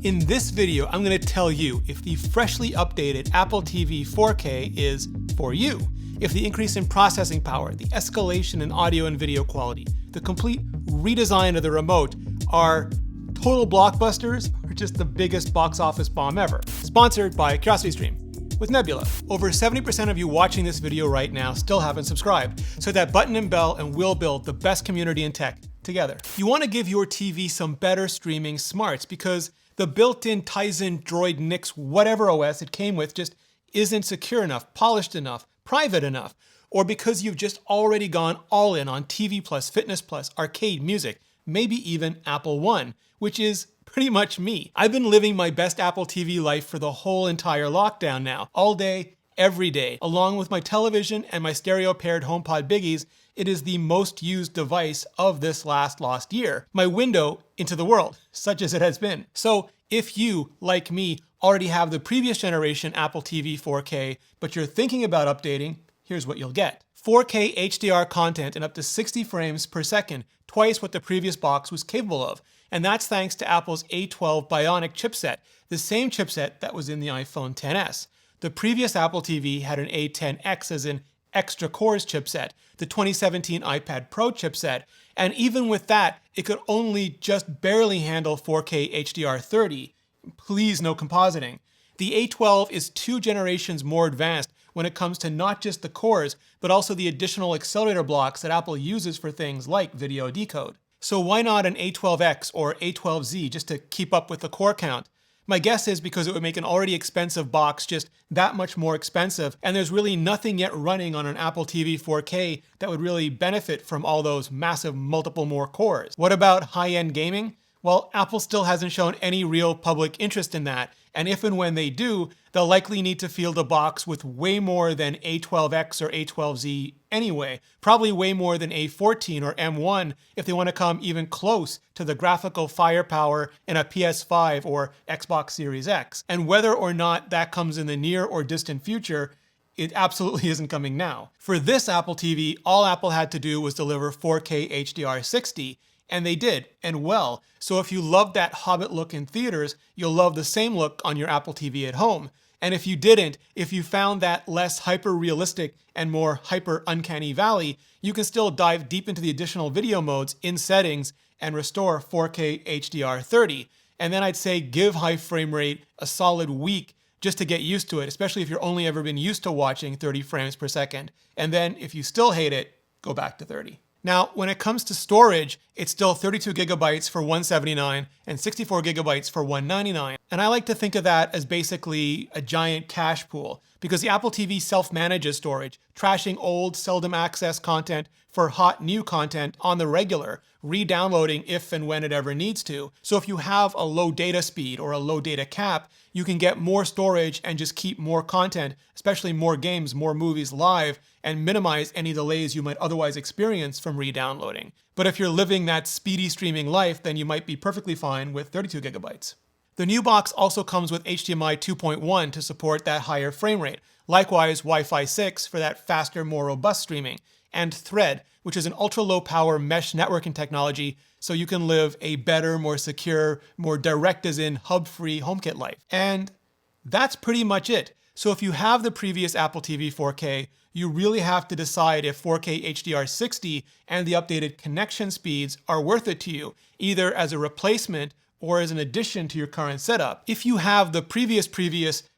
In this video, I'm going to tell you if the freshly updated Apple TV 4K is for you, if the increase in processing power, the escalation in audio and video quality, the complete redesign of the remote are total blockbusters or just the biggest box office bomb ever. Sponsored by CuriosityStream. With Nebula, over 70% of you watching this video right now still haven't subscribed, so hit that button and bell and we'll build the best community in tech together. You want to give your TV some better streaming smarts because the built-in Tizen Droid Nix whatever OS it came with just isn't secure enough, polished enough, private enough, or because you've just already gone all in on TV Plus, Fitness Plus, arcade, music, maybe even Apple One, which is pretty much me. I've been living my best Apple TV life for the whole entire lockdown now, all day, every day. Along with my television and my stereo-paired HomePod biggies, it is the most used device of this lost year. My window into the world, such as it has been. So if you, like me, already have the previous generation Apple TV 4K, but you're thinking about updating, here's what you'll get. 4K HDR content in up to 60 frames per second, twice what the previous box was capable of. And that's thanks to Apple's A12 Bionic chipset, the same chipset that was in the iPhone XS. The previous Apple TV had an A10X as in extra cores chipset, the 2017 iPad Pro chipset, and even with that, it could only just barely handle 4K HDR 30. Please no compositing. The A12 is 2 generations more advanced when it comes to not just the cores, but also the additional accelerator blocks that Apple uses for things like video decode. So why not an A12X or A12Z just to keep up with the core count? My guess is because it would make an already expensive box just that much more expensive, and there's really nothing yet running on an Apple TV 4K that would really benefit from all those massive multiple more cores. What about high-end gaming? Well, Apple still hasn't shown any real public interest in that, and if and when they do, they'll likely need to field a box with way more than A12X or A12Z anyway, probably way more than A14 or M1 if they want to come even close to the graphical firepower in a PS5 or Xbox Series X. And whether or not that comes in the near or distant future, it absolutely isn't coming now. For this Apple TV, all Apple had to do was deliver 4K HDR 60, and they did, and well. So if you love that Hobbit look in theaters, you'll love the same look on your Apple TV at home. And if you didn't, if you found that less hyper-realistic and more hyper-uncanny valley, you can still dive deep into the additional video modes in settings and restore 4K HDR 30. And then I'd say give high frame rate a solid week just to get used to it, especially if you're only ever been used to watching 30 frames per second. And then if you still hate it, go back to 30. Now, when it comes to storage, it's still 32 gigabytes for $179 and 64 gigabytes for $199. And I like to think of that as basically a giant cache pool because the Apple TV self-manages storage, trashing old, seldom accessed content for hot new content on the regular, re-downloading if and when it ever needs to. So if you have a low data speed or a low data cap, you can get more storage and just keep more content, especially more games, more movies live, and minimize any delays you might otherwise experience from re-downloading. But if you're living that speedy streaming life, then you might be perfectly fine with 32 gigabytes. The new box also comes with HDMI 2.1 to support that higher frame rate. Likewise, Wi-Fi 6 for that faster, more robust streaming. And Thread, which is an ultra-low power mesh networking technology, so you can live a better, more secure, more direct as in hub-free HomeKit life. And that's pretty much it. So if you have the previous Apple TV 4K, you really have to decide if 4K HDR 60 and the updated connection speeds are worth it to you, either as a replacement or as an addition to your current setup. If you have the previous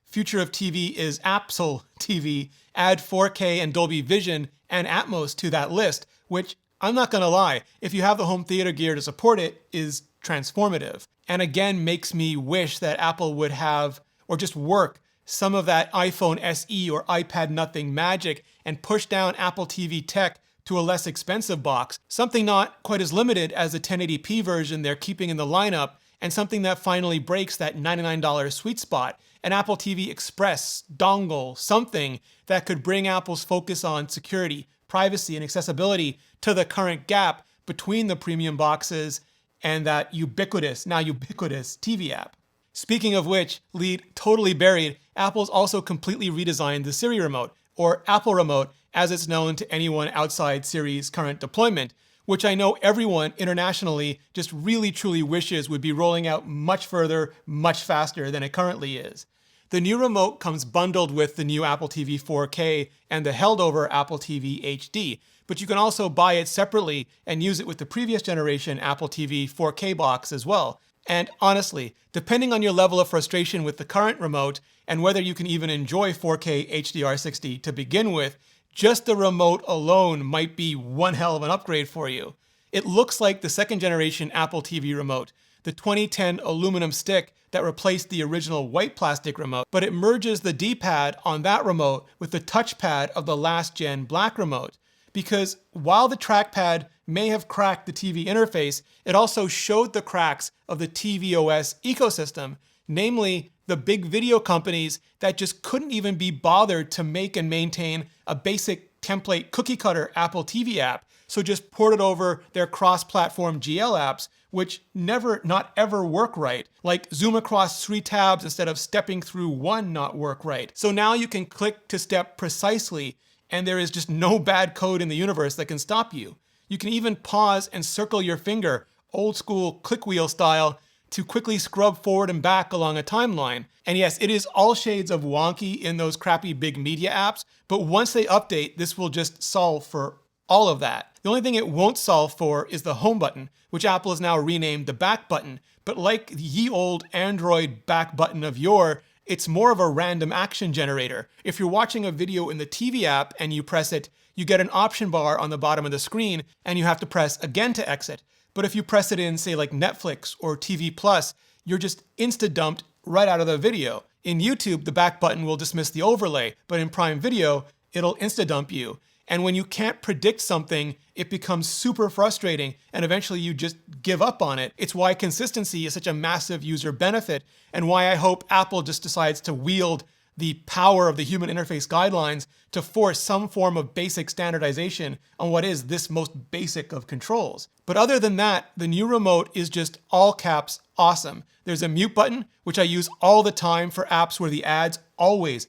future of TV is Apple TV, add 4K and Dolby Vision and Atmos to that list, which I'm not gonna lie, if you have the home theater gear to support it, is transformative. And again, makes me wish that Apple would have, or just work, some of that iPhone SE or iPad nothing magic and push down Apple TV tech to a less expensive box, something not quite as limited as the 1080p version they're keeping in the lineup, and something that finally breaks that $99 sweet spot, an Apple TV Express, dongle, something that could bring Apple's focus on security, privacy, and accessibility to the current gap between the premium boxes and that now ubiquitous TV app. Speaking of which, lead totally buried, Apple's also completely redesigned the Siri Remote, or Apple Remote as it's known to anyone outside Siri's current deployment, which I know everyone internationally just really truly wishes would be rolling out much further, much faster than it currently is. The new remote comes bundled with the new Apple TV 4K and the held over Apple TV HD, but you can also buy it separately and use it with the previous generation Apple TV 4K box as well. And honestly, depending on your level of frustration with the current remote and whether you can even enjoy 4K HDR60 to begin with, just the remote alone might be one hell of an upgrade for you. It looks like the second generation Apple TV remote, the 2010 aluminum stick that replaced the original white plastic remote, but it merges the D-pad on that remote with the touchpad of the last gen black remote. Because while the trackpad may have cracked the TV interface, it also showed the cracks of the tvOS ecosystem, namely the big video companies that just couldn't even be bothered to make and maintain a basic template cookie cutter Apple TV app, so just ported over their cross-platform GL apps, which not ever work right, like zoom across 3 tabs instead of stepping through one not work right. So now you can click to step precisely, and there is just no bad code in the universe that can stop you. You can even pause and circle your finger, old school click wheel style, to quickly scrub forward and back along a timeline. And yes, it is all shades of wonky in those crappy big media apps, but once they update, this will just solve for all of that. The only thing it won't solve for is the home button, which Apple has now renamed the back button. But like the ye old Android back button of yore, it's more of a random action generator. If you're watching a video in the TV app and you press it, you get an option bar on the bottom of the screen and you have to press again to exit. But if you press it in, say, like Netflix or TV Plus, you're just insta-dumped right out of the video. In YouTube, the back button will dismiss the overlay, but in Prime Video, it'll insta-dump you. And when you can't predict something, it becomes super frustrating, and eventually you just give up on it. It's why consistency is such a massive user benefit, and why I hope Apple just decides to wield the power of the human interface guidelines to force some form of basic standardization on what is this most basic of controls. But other than that, the new remote is just all caps awesome. There's a mute button, which I use all the time for apps where the ads always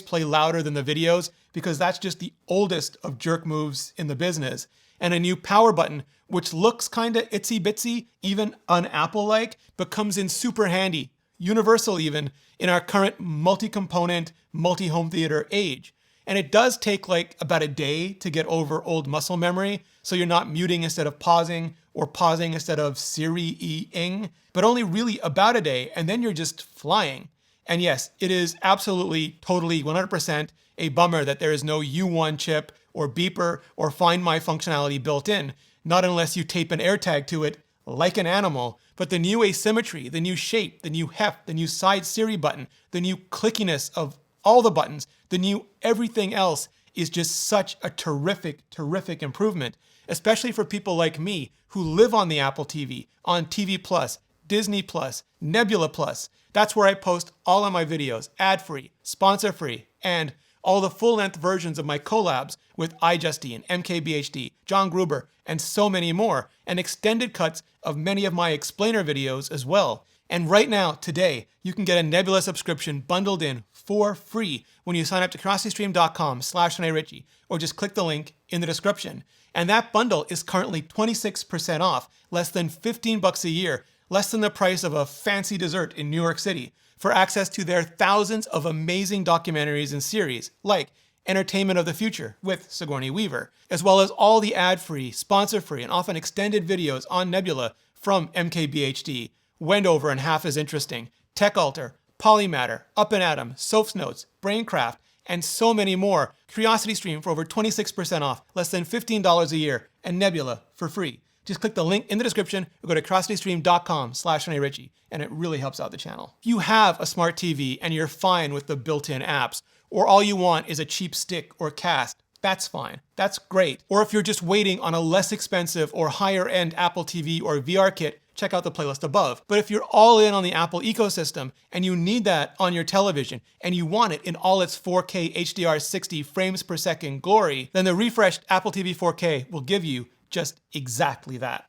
play louder than the videos, because that's just the oldest of jerk moves in the business. And a new power button, which looks kinda itsy bitsy, even un-Apple-like, but comes in super handy, universal even, in our current multi-component, multi-home theater age. And it does take like about a day to get over old muscle memory, so you're not muting instead of pausing, or pausing instead of Siri-ing, but only really about a day, and then you're just flying. And yes, it is absolutely, totally, 100% a bummer that there is no U1 chip or beeper or Find My functionality built in, not unless you tape an AirTag to it like an animal. But the new asymmetry, the new shape, the new heft, the new side Siri button, the new clickiness of all the buttons, the new everything else is just such a terrific, terrific improvement, especially for people like me who live on the Apple TV, on TV Plus, Disney Plus, Nebula Plus. That's where I post all of my videos, ad-free, sponsor-free, and all the full-length versions of my collabs with iJustine, MKBHD, John Gruber, and so many more, and extended cuts of many of my explainer videos as well. And right now, today, you can get a Nebula subscription bundled in for free when you sign up to curiositystream.com/Ritchie, or just click the link in the description. And that bundle is currently 26% off, less than $15 a year, less than the price of a fancy dessert in New York City, for access to their thousands of amazing documentaries and series, like Entertainment of the Future with Sigourney Weaver, as well as all the ad-free, sponsor-free, and often extended videos on Nebula from MKBHD, Wendover and Half as Interesting, Tech Alter, Polymatter, Up and Atom, Soph's Notes, Braincraft, and so many more. CuriosityStream for over 26% off, less than $15 a year, and Nebula for free. Just click the link in the description or go to curiositystream.com/Ritchie, and it really helps out the channel. If you have a smart TV and you're fine with the built-in apps, or all you want is a cheap stick or cast, that's fine. That's great. Or if you're just waiting on a less expensive or higher-end Apple TV or VR kit, check out the playlist above. But if you're all in on the Apple ecosystem and you need that on your television and you want it in all its 4K HDR60 frames per second glory, then the refreshed Apple TV 4K will give you just exactly that.